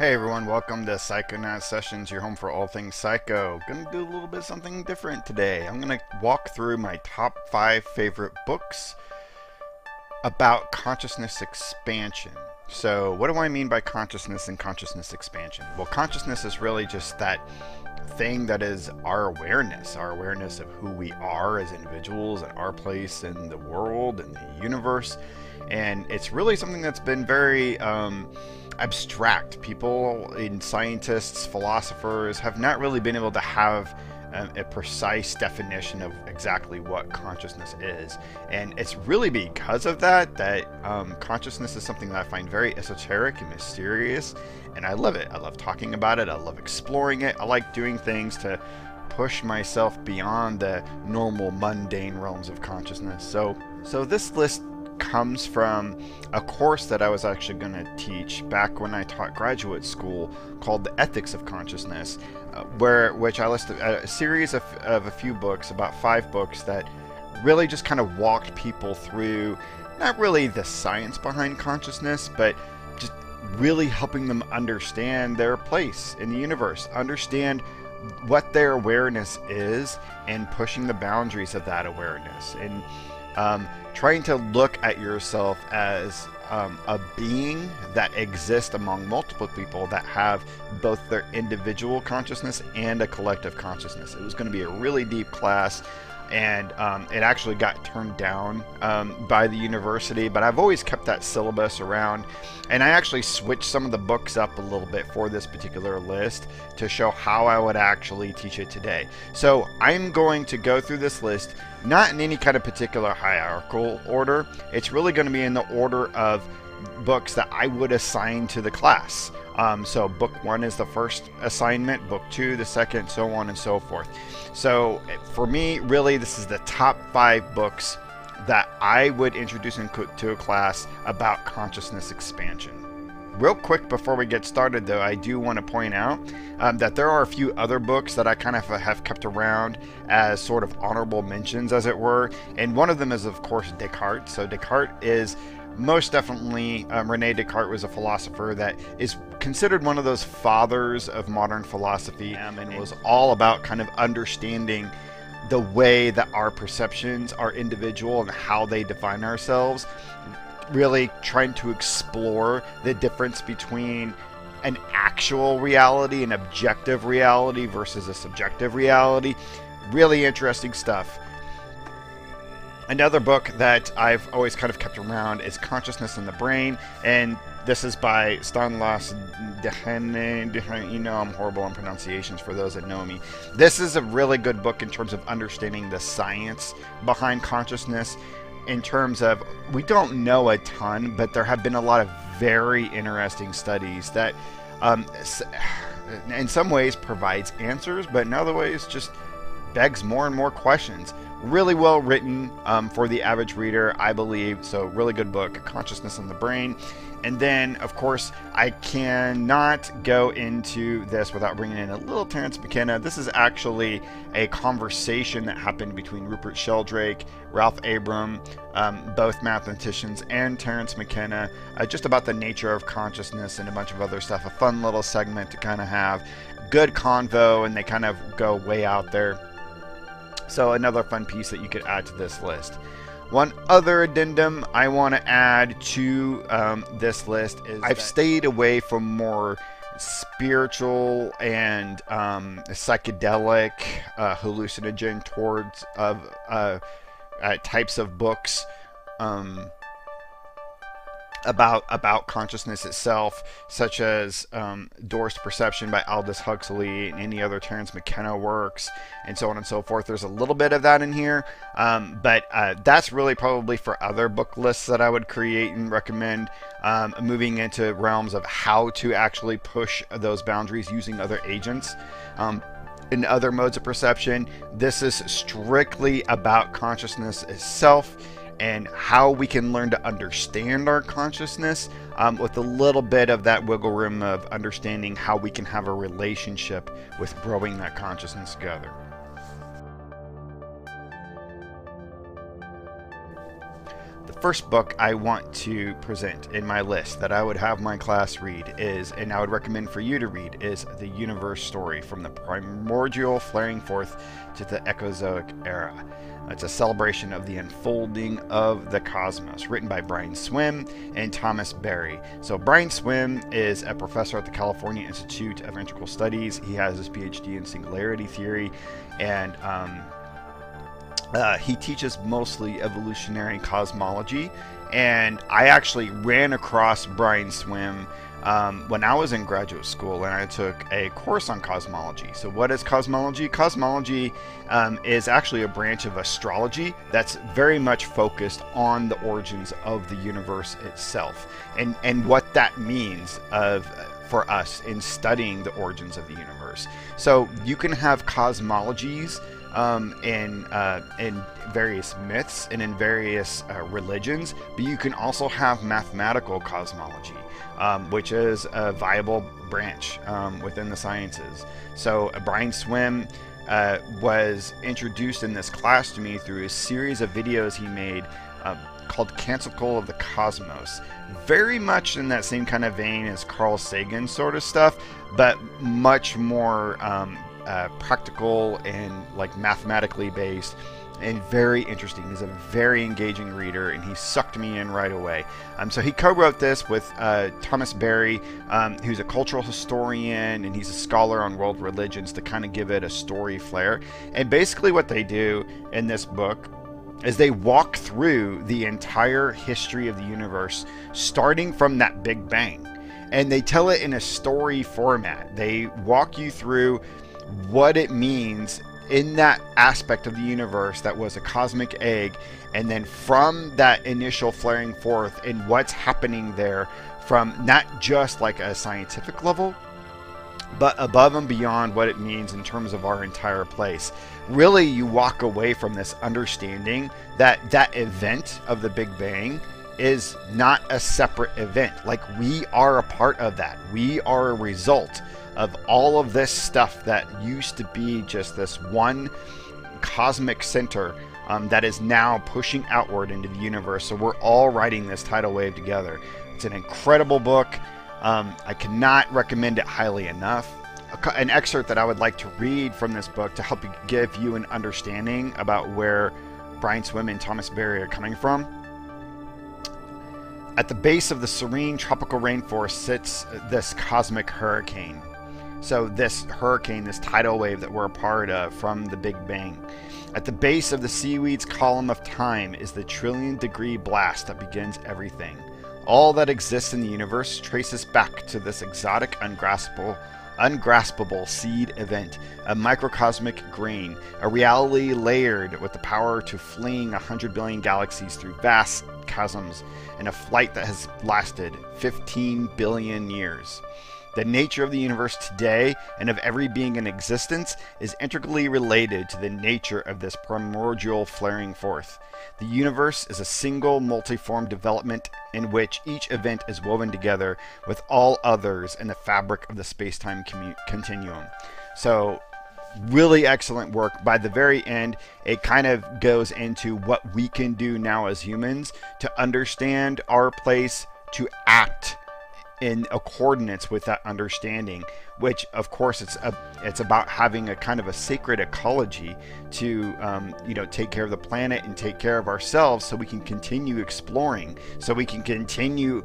Hey everyone, welcome to Psychonaut Sessions, your home for all things psycho. Gonna do a little bit of something different today. I'm gonna walk through my top 5 favorite books about consciousness expansion. So, what do I mean by consciousness and consciousness expansion? Well, consciousness is really just that thing that is our awareness of who we are as individuals and our place in the world and the universe. And it's really something that's been very abstract. People, scientists, philosophers, have not really been able to have a precise definition of exactly what consciousness is. And it's really because of that consciousness is something that I find very esoteric and mysterious, and I love it. I love talking about it. I love exploring it. I like doing things to push myself beyond the normal mundane realms of consciousness. So this list comes from a course that I was actually going to teach back when I taught graduate school called The Ethics of Consciousness, which I listed a series of a few books, about 5 books, that really just kind of walked people through not really the science behind consciousness, but just really helping them understand their place in the universe, understand what their awareness is, and pushing the boundaries of that awareness, and trying to look at yourself as a being that exists among multiple people that have both their individual consciousness and a collective consciousness. It was going to be a really deep class, and it actually got turned down by the university, but I've always kept that syllabus around, and I actually switched some of the books up a little bit for this particular list to show how I would actually teach it today. So I'm going to go through this list not in any kind of particular hierarchical order. It's really going to be in the order of books that I would assign to the class. So book 1 is the first assignment, book 2 the second, so on and so forth. So for me, really, this is the top 5 books that I would introduce to a class about consciousness expansion. Real quick before we get started, though, I do want to point out that there are a few other books that I kind of have kept around as sort of honorable mentions, as it were. And one of them is, of course, Descartes. So Descartes is most definitely, Rene Descartes was a philosopher that is considered one of those fathers of modern philosophy, and was all about kind of understanding the way that our perceptions are individual and how they define ourselves. Really trying to explore the difference between an actual reality, an objective reality, versus a subjective reality. Really interesting stuff. Another book that I've always kind of kept around is Consciousness in the Brain, and this is by Stanislas Dehaene. You know, I'm horrible on pronunciations for those that know me. This is a really good book in terms of understanding the science behind consciousness. In terms of, we don't know a ton, but there have been a lot of very interesting studies that in some ways provides answers, but in other ways just begs more and more questions. Really well written for the average reader, I believe. So really good book, Consciousness in the Brain. And then, of course, I cannot go into this without bringing in a little Terence Mckenna. This is actually a conversation that happened between Rupert Sheldrake, Ralph Abram, both mathematicians, and Terence Mckenna, just about the nature of consciousness and a bunch of other stuff. A fun little segment to kind of have. Good convo, and they kind of go way out there. So another fun piece that you could add to this list. One other addendum I want to add to this list is I've stayed away from more spiritual and psychedelic, hallucinogen towards types of books about consciousness itself, such as Doors to Perception by Aldous Huxley and any other Terence Mckenna works, and so on and so forth. There's a little bit of that in here, but that's really probably for other book lists that I would create and recommend, moving into realms of how to actually push those boundaries using other agents. In other modes of perception, this is strictly about consciousness itself and how we can learn to understand our consciousness, with a little bit of that wiggle room of understanding how we can have a relationship with growing that consciousness together. The first book I want to present in my list that I would have my class read is, and I would recommend for you to read, is The Universe Story, from the primordial flaring forth to the Echozoic era. It's a celebration of the unfolding of the cosmos, written by Brian Swimme and Thomas Berry. So Brian Swimme is a professor at the California Institute of Integral Studies. He has his PhD in singularity theory, and he teaches mostly evolutionary cosmology. And I actually ran across Brian Swimme when I was in graduate school, and I took a course on cosmology. So what is cosmology? Cosmology is actually a branch of astrology that's very much focused on the origins of the universe itself, and what that means for us in studying the origins of the universe. So you can have cosmologies in various myths and in various religions, but you can also have mathematical cosmology, which is a viable branch within the sciences. So Brian Swimme was introduced in this class to me through a series of videos he made called Canticle of the Cosmos. Very much in that same kind of vein as Carl Sagan sort of stuff, but much more practical and like mathematically based, and very interesting. He's a very engaging reader, and he sucked me in right away. So he co-wrote this with Thomas Berry, who's a cultural historian, and he's a scholar on world religions, to kind of give it a story flair. And basically what they do in this book is they walk through the entire history of the universe, starting from that Big Bang. And they tell it in a story format. They walk you through what it means in that aspect of the universe that was a cosmic egg, and then from that initial flaring forth and what's happening there, from not just like a scientific level, but above and beyond what it means in terms of our entire place. Really, you walk away from this understanding that that event of the Big Bang is not a separate event. Like, we are a part of that. We are a result of all of this stuff that used to be just this one cosmic center that is now pushing outward into the universe. So we're all riding this tidal wave together. It's an incredible book. I cannot recommend it highly enough. An excerpt that I would like to read from this book to help give you an understanding about where Brian Swimme and Thomas Berry are coming from. At the base of the serene tropical rainforest sits this cosmic hurricane. So this hurricane, this tidal wave that we're a part of from the Big Bang. At the base of the seaweed's column of time is the trillion-degree blast that begins everything. All that exists in the universe traces back to this exotic, ungraspable seed event, a microcosmic grain, a reality layered with the power to fling 100 billion galaxies through vast chasms in a flight that has lasted 15 billion years. The nature of the universe today and of every being in existence is integrally related to the nature of this primordial flaring forth. The universe is a single multiform development in which each event is woven together with all others in the fabric of the space-time continuum. So, really excellent work. By the very end, it kind of goes into what we can do now as humans to understand our place, to act in accordance with that understanding, which of course it's about having a kind of a sacred ecology to take care of the planet and take care of ourselves, so we can continue exploring, so we can continue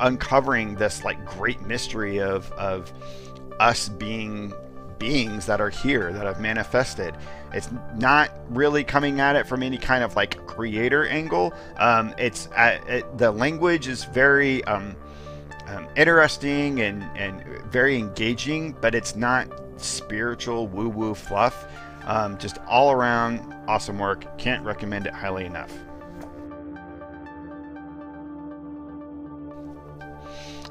uncovering this like great mystery of us being beings that are here, that have manifested. It's not really coming at it from any kind of like creator angle. The language is very interesting and very engaging, but it's not spiritual woo-woo fluff. Just all around awesome work. Can't recommend it highly enough.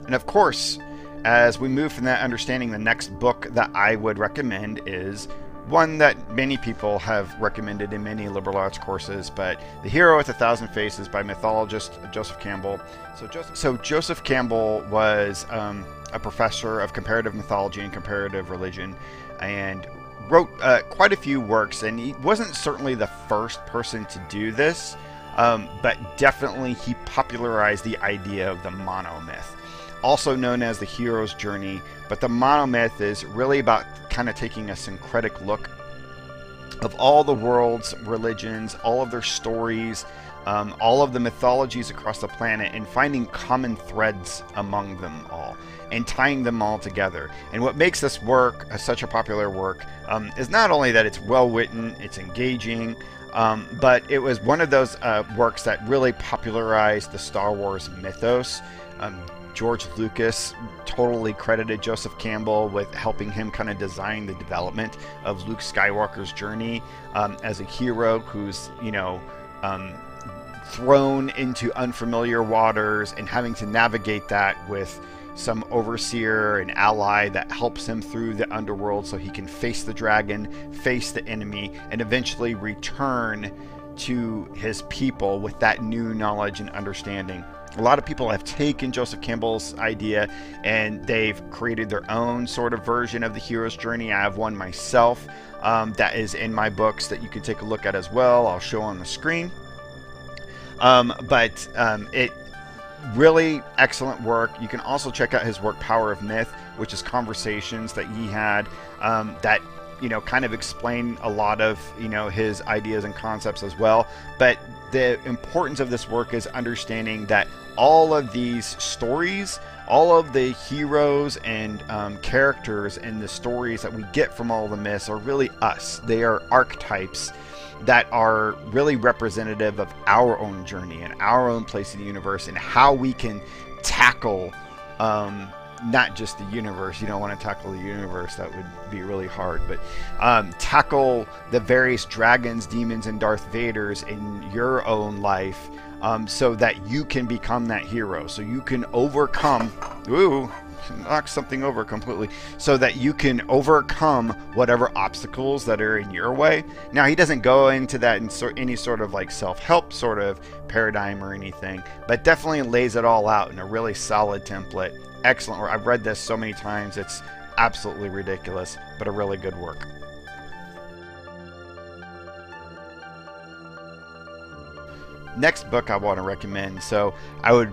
And of course, as we move from that understanding, the next book that I would recommend is one that many people have recommended in many liberal arts courses, but The Hero with a Thousand Faces by mythologist Joseph Campbell. So Joseph Campbell was a professor of comparative mythology and comparative religion, and wrote quite a few works, and he wasn't certainly the first person to do this. but definitely he popularized the idea of the monomyth, also known as the hero's journey. But the monomyth is really about kind of taking a syncretic look of all the world's religions, all of their stories, all of the mythologies across the planet, and finding common threads among them all and tying them all together. And what makes this work such a popular work is not only that it's well written, it's engaging, but it was one of those works that really popularized the Star Wars mythos. George Lucas totally credited Joseph Campbell with helping him kind of design the development of Luke Skywalker's journey as a hero who's, thrown into unfamiliar waters and having to navigate that with some overseer and ally that helps him through the underworld so he can face the dragon, face the enemy, and eventually return to his people with that new knowledge and understanding. A lot of people have taken Joseph Campbell's idea and they've created their own sort of version of the hero's journey. I have one myself that is in my books that you can take a look at as well. I'll show on the screen. But it really excellent work. You can also check out his work Power of Myth, which is conversations that he had that kind of explain a lot of his ideas and concepts as well. But the importance of this work is understanding that all of these stories, all of the heroes and characters and the stories that we get from all the myths are really us. They are archetypes that are really representative of our own journey and our own place in the universe and how we can tackle not just the universe. You don't want to tackle the universe, that would be really hard, but tackle the various dragons, demons, and Darth Vaders in your own life, so that you can become that hero, so you can overcome knock something over completely, so that you can overcome whatever obstacles that are in your way. Now, he doesn't go into that in any sort of like self-help sort of paradigm or anything, but definitely lays it all out in a really solid template. Excellent work. I've read this so many times, it's absolutely ridiculous, but a really good work. Next book I want to recommend. So I would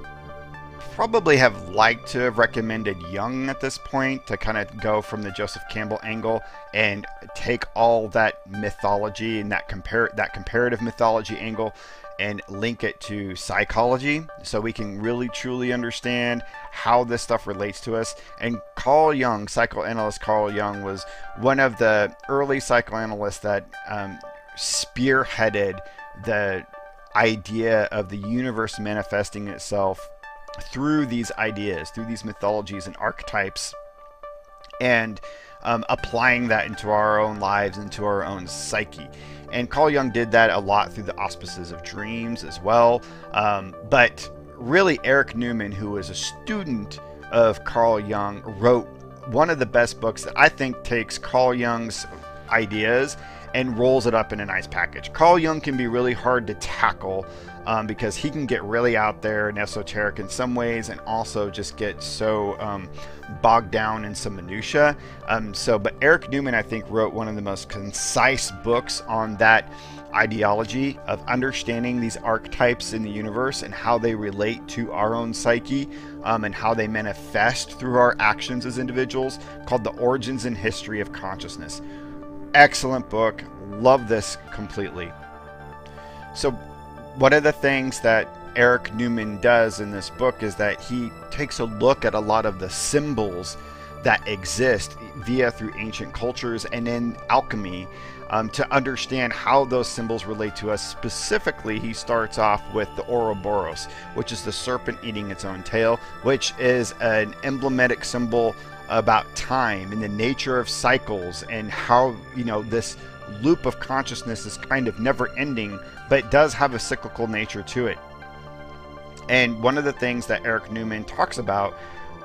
probably have liked to have recommended Jung at this point, to kind of go from the Joseph Campbell angle and take all that mythology and that comparative mythology angle and link it to psychology, so we can really truly understand how this stuff relates to us. And Carl Jung, psychoanalyst Carl Jung, was one of the early psychoanalysts that spearheaded the idea of the universe manifesting itself through these ideas, through these mythologies and archetypes, and applying that into our own lives, into our own psyche. And Carl Jung did that a lot through the auspices of dreams as well. But really, Eric Newman, who was a student of Carl Jung, wrote one of the best books that I think takes Carl Jung's ideas and rolls it up in a nice package. Carl Jung can be really hard to tackle because he can get really out there and esoteric in some ways, and also just get so bogged down in some minutia. But Eric Newman, I think, wrote one of the most concise books on that ideology of understanding these archetypes in the universe and how they relate to our own psyche, and how they manifest through our actions as individuals, called The Origins and History of Consciousness. Excellent book. Love this completely. So one of the things that Eric Newman does in this book is that he takes a look at a lot of the symbols that exist through ancient cultures and in alchemy, to understand how those symbols relate to us. Specifically, he starts off with the Ouroboros, which is the serpent eating its own tail, which is an emblematic symbol about time and the nature of cycles, and how this loop of consciousness is kind of never ending, but it does have a cyclical nature to it. And one of the things that Eric Newman talks about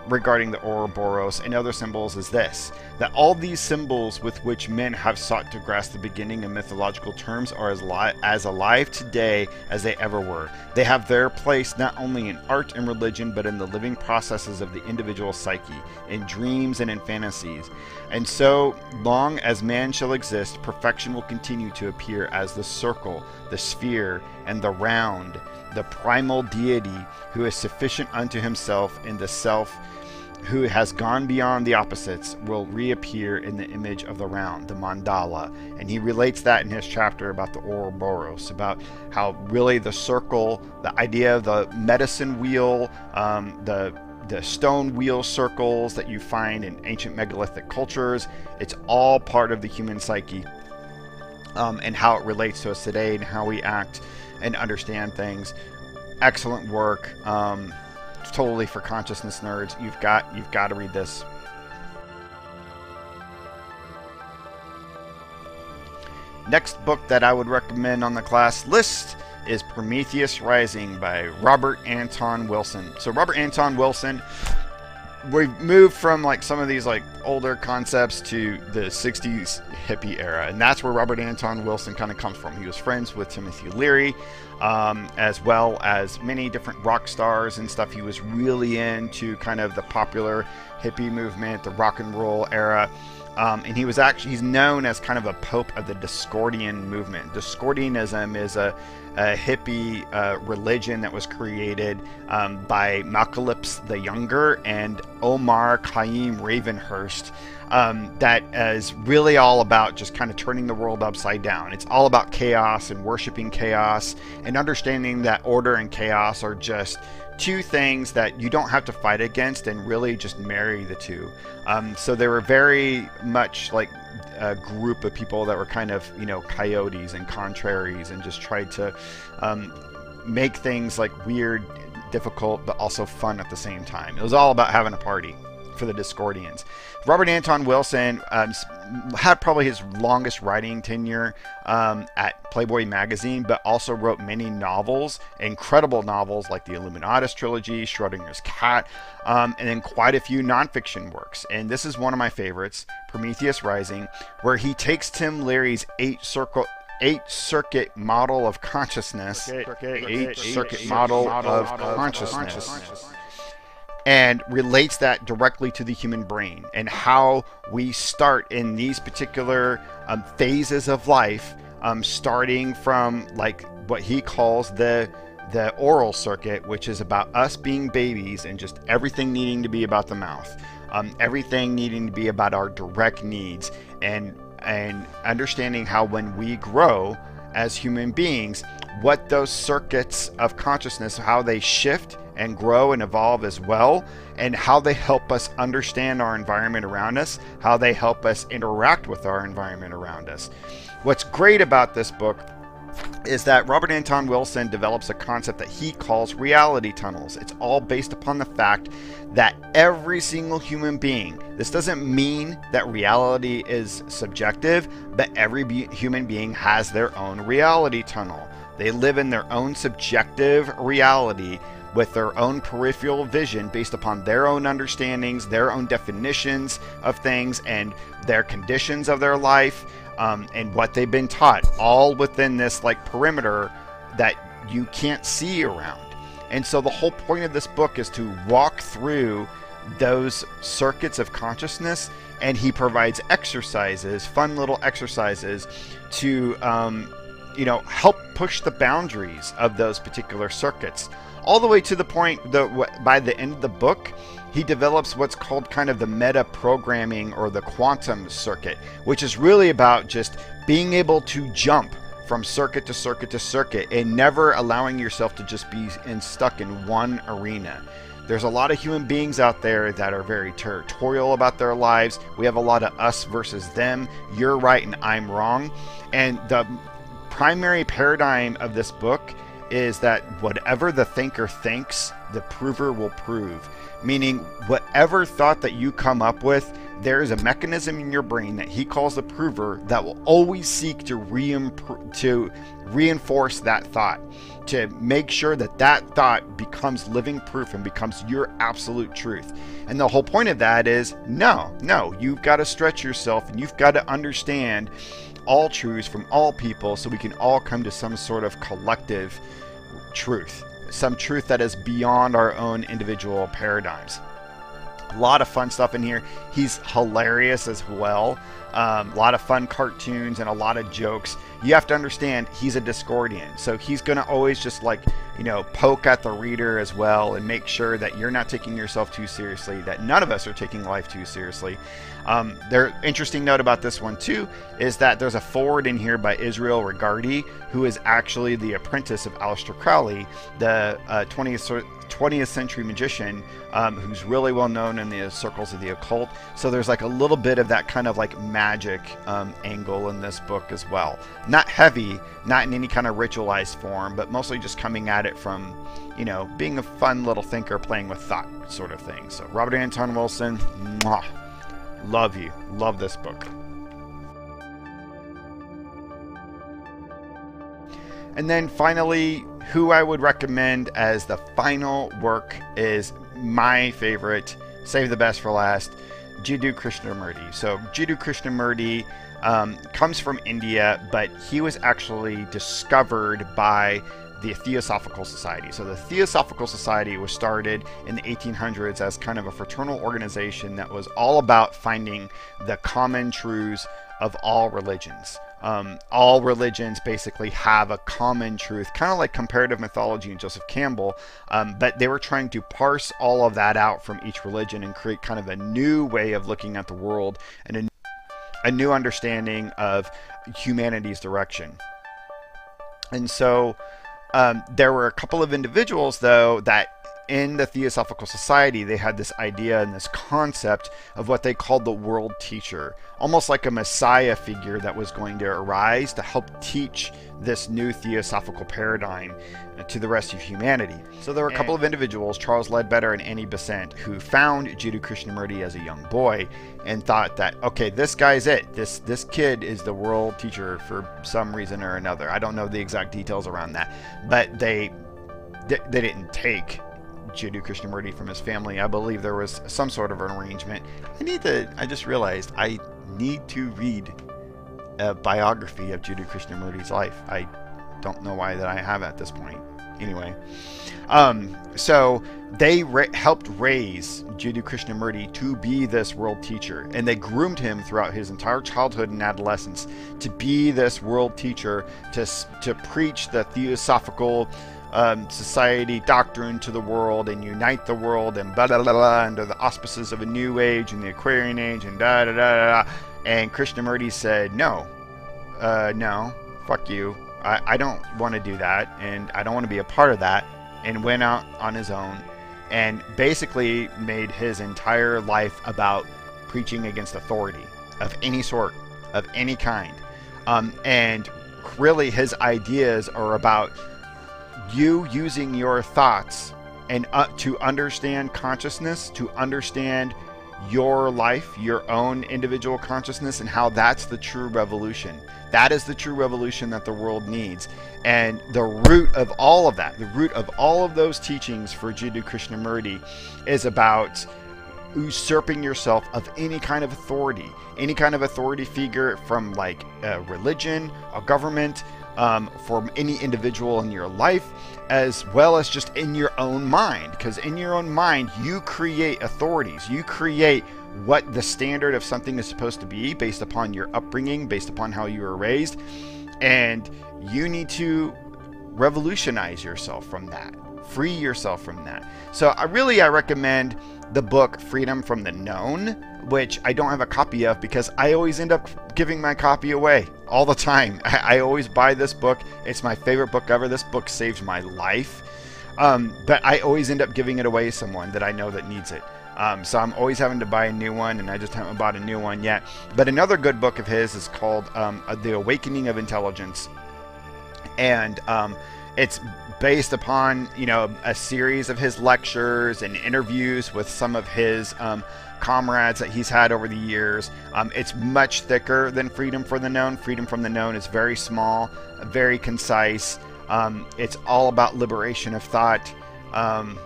regarding the Ouroboros and other symbols is this: that all these symbols with which men have sought to grasp the beginning of mythological terms are as alive today as they ever were. They have their place not only in art and religion, but in the living processes of the individual psyche, in dreams and in fantasies. And so long as man shall exist, perfection will continue to appear as the circle, the sphere, and the round, the primal deity who is sufficient unto himself, and the self who has gone beyond the opposites will reappear in the image of the round, the mandala. And he relates that in his chapter about the Ouroboros, about how really the circle, the idea of the medicine wheel, the stone wheel circles that you find in ancient megalithic cultures, it's all part of the human psyche, and how it relates to us today and how we act and understand things. Excellent work. Totally for consciousness nerds. You've got to read this. Next book that I would recommend on the class list is Prometheus Rising by Robert Anton Wilson. So Robert Anton Wilson, we've moved from like some of these like older concepts to the 60s hippie era, and that's where Robert Anton Wilson kind of comes from. He was friends with Timothy Leary, as well as many different rock stars and stuff. He was really into kind of the popular hippie movement, the rock and roll era. And he's known as kind of a pope of the Discordian movement. Discordianism is a hippie religion that was created by Malcolm the Younger and Omar Khayyam Ravenhurst, that is really all about just kind of turning the world upside down. It's all about chaos and worshiping chaos and understanding that order and chaos are just two things that you don't have to fight against, and really just marry the two. So they were very much like a group of people that were kind of, coyotes and contraries, and just tried to make things like weird, difficult, but also fun at the same time. It was all about having a party for the Discordians. Robert Anton Wilson had probably his longest writing tenure at Playboy magazine, but also wrote many novels, incredible novels like the Illuminatus trilogy, Schrodinger's Cat, and then quite a few nonfiction works. And this is one of my favorites, Prometheus Rising, where he takes Tim Leary's eight-circuit model of consciousness, and relates that directly to the human brain and how we start in these particular phases of life, starting from like what he calls the oral circuit, which is about us being babies and just everything needing to be about the mouth, everything needing to be about our direct needs, and understanding how when we grow as human beings, what those circuits of consciousness, how they shift and grow and evolve as well, and how they help us understand our environment around us, how they help us interact with our environment around us. What's great about this book is that Robert Anton Wilson develops a concept that he calls reality tunnels. It's all based upon the fact that every single human being, this doesn't mean that reality is subjective, but every human being has their own reality tunnel. They live in their own subjective reality with their own peripheral vision based upon their own understandings, their own definitions of things, and their conditions of their life, and what they've been taught, all within this like perimeter that you can't see around. And so the whole point of this book is to walk through those circuits of consciousness, and he provides exercises, fun little exercises to help push the boundaries of those particular circuits, all the way to the point that by the end of the book, he develops what's called kind of the meta programming, or the quantum circuit, which is really about just being able to jump from circuit to circuit to circuit and never allowing yourself to just be stuck in one arena. There's a lot of human beings out there that are very territorial about their lives. We have a lot of us versus them. You're right and I'm wrong. And the primary paradigm of this book is that whatever the thinker thinks, the prover will prove. Meaning, whatever thought that you come up with, there is a mechanism in your brain that he calls the prover that will always seek to reinforce that thought, to make sure that that thought becomes living proof and becomes your absolute truth. And the whole point of that is, no, you've got to stretch yourself, and you've got to understand all truths from all people so we can all come to some sort of collective truth, some truth that is beyond our own individual paradigms. A lot of fun stuff in here. He's hilarious as well. A lot of fun cartoons and a lot of jokes. You have to understand, he's a Discordian, so he's going to always just poke at the reader as well and make sure that you're not taking yourself too seriously, that none of us are taking life too seriously. Interesting note about this one too is that there's a foreword in here by Israel Regardie, who is actually the apprentice of Aleister Crowley, the 20th century magician, who's really well known in the circles of the occult. So there's like a little bit of that kind of like magic angle in this book as well. Not heavy, not in any kind of ritualized form, but mostly just coming at it from, being a fun little thinker playing with thought sort of thing. So Robert Anton Wilson, mwah, love you. Love this book. And then finally, who I would recommend as the final work is my favorite, save the best for last, Judo Krishnamurti. So Judo Krishnamurti comes from India, but he was actually discovered by the Theosophical Society. So the Theosophical Society was started in the 1800s as kind of a fraternal organization that was all about finding the common truths of all religions. All religions basically have a common truth, kind of like comparative mythology and Joseph Campbell, but they were trying to parse all of that out from each religion and create kind of a new way of looking at the world and a new understanding of humanity's direction. And so there were a couple of individuals, though, that in the Theosophical Society, they had this idea and this concept of what they called the world teacher, almost like a messiah figure that was going to arise to help teach this new theosophical paradigm to the rest of humanity. So there were a couple of individuals, Charles Ledbetter and Annie Besant, who found Judo Krishnamurti as a young boy and thought that, okay, this guy's it. This kid is the world teacher for some reason or another. I don't know the exact details around that, but they didn't take Judo Krishnamurti from his family. I believe there was some sort of an arrangement. I just realized I need to read a biography of Judo Krishnamurti's life. I don't know why that I have at this point. Anyway, so they helped raise Judo Krishnamurti to be this world teacher, and they groomed him throughout his entire childhood and adolescence to be this world teacher, to preach the theosophical society doctrine to the world and unite the world and blah, blah, blah, blah, under the auspices of a new age and the Aquarian age and da da da da. And Krishnamurti said, no, fuck you. I don't want to do that, and I don't want to be a part of that, and went out on his own and basically made his entire life about preaching against authority of any sort, of any kind. And really his ideas are about you using your thoughts and to understand consciousness, to understand your life, your own individual consciousness, and how that's the true revolution. That is the true revolution that the world needs. And the root of all of that, the root of all of those teachings for Judo Krishnamurti is about usurping yourself of any kind of authority figure, from like a religion, a government, from any individual in your life, as well as just in your own mind. Because in your own mind, you create authorities. You create what the standard of something is supposed to be based upon your upbringing, based upon how you were raised. And you need to revolutionize yourself from that. Free yourself from that. So I recommend the book Freedom from the Known, which I don't have a copy of because I always end up giving my copy away all the time. I always buy this book. It's my favorite book ever. This book saves my life. But I always end up giving it away to someone that I know that needs it. So I'm always having to buy a new one, and I just haven't bought a new one yet. But another good book of his is called The Awakening of Intelligence. And it's based upon, you know, a series of his lectures and interviews with some of his comrades that he's had over the years. It's much thicker than Freedom from the Known. Freedom from the Known is very small, very concise. It's all about liberation of thought,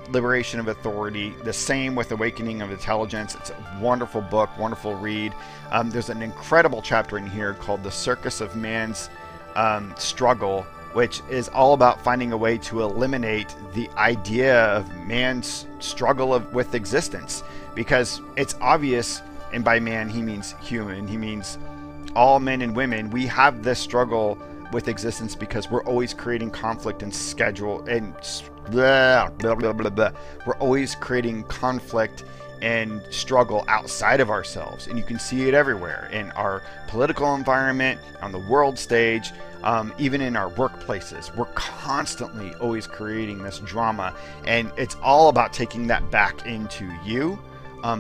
liberation of authority. The same with Awakening of Intelligence. It's a wonderful book, wonderful read. There's an incredible chapter in here called The Circus of Man's Struggle, which is all about finding a way to eliminate the idea of man's struggle with existence. Because it's obvious, and by man he means human, he means all men and women, we have this struggle with existence because we're always creating conflict and schedule and blah, blah, blah, blah, blah. We're always creating conflict and struggle outside of ourselves, and you can see it everywhere in our political environment, on the world stage, even in our workplaces. We're constantly always creating this drama, and it's all about taking that back into you,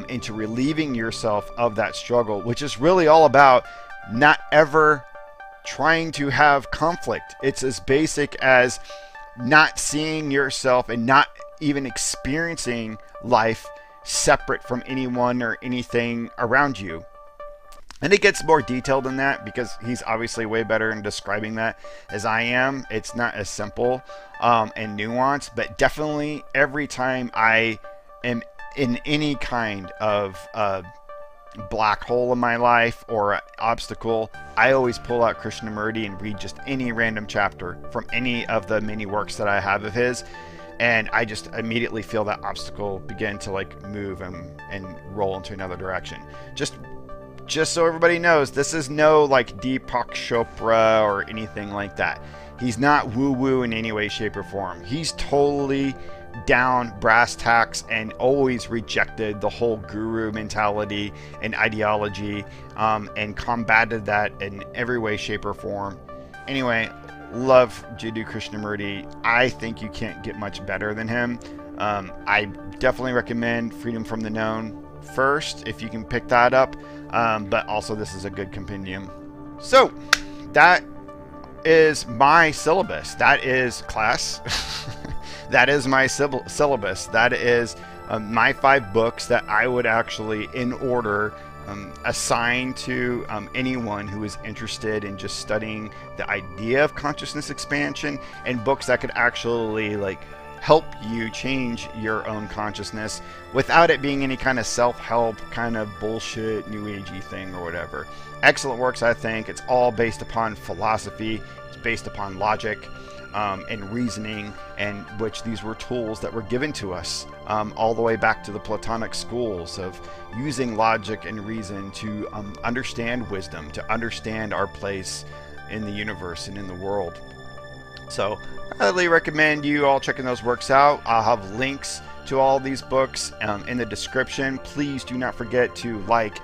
into relieving yourself of that struggle, which is really all about not ever trying to have conflict. It's as basic as not seeing yourself and not even experiencing life separate from anyone or anything around you. And it gets more detailed than that because he's obviously way better in describing that as I am. It's not as simple and nuanced, but definitely every time I am in any kind of black hole in my life or obstacle, I always pull out Krishnamurti and read just any random chapter from any of the many works that I have of his, and I just immediately feel that obstacle begin to like move and roll into another direction. Just so everybody knows, this is no like Deepak Chopra or anything like that. He's not woo-woo in any way, shape, or form. He's totally down brass tacks and always rejected the whole guru mentality and ideology, and combated that in every way, shape, or form. Anyway, love Judo Krishnamurti. I think you can't get much better than him. I definitely recommend Freedom from the Known first if you can pick that up, but also this is a good compendium. So that is my syllabus. That is class. That is my syllabus. That is my 5 books that I would actually, in order, assign to anyone who is interested in just studying the idea of consciousness expansion, and books that could actually like help you change your own consciousness without it being any kind of self-help kind of bullshit new agey thing or whatever. Excellent works, I think. It's all based upon philosophy. It's based upon logic and reasoning, and which these were tools that were given to us all the way back to the Platonic schools of using logic and reason to understand wisdom, to understand our place in the universe and in the world. So I highly recommend you all checking those works out. I'll have links to all these books in the description. Please do not forget to like,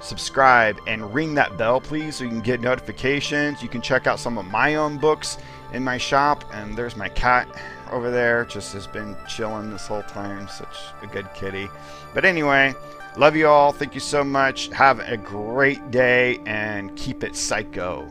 subscribe, and ring that bell, please, so you can get notifications. You can check out some of my own books in my shop, and there's my cat over there, just has been chilling this whole time. Such a good kitty. But anyway, love you all. Thank you so much. Have a great day and keep it psycho.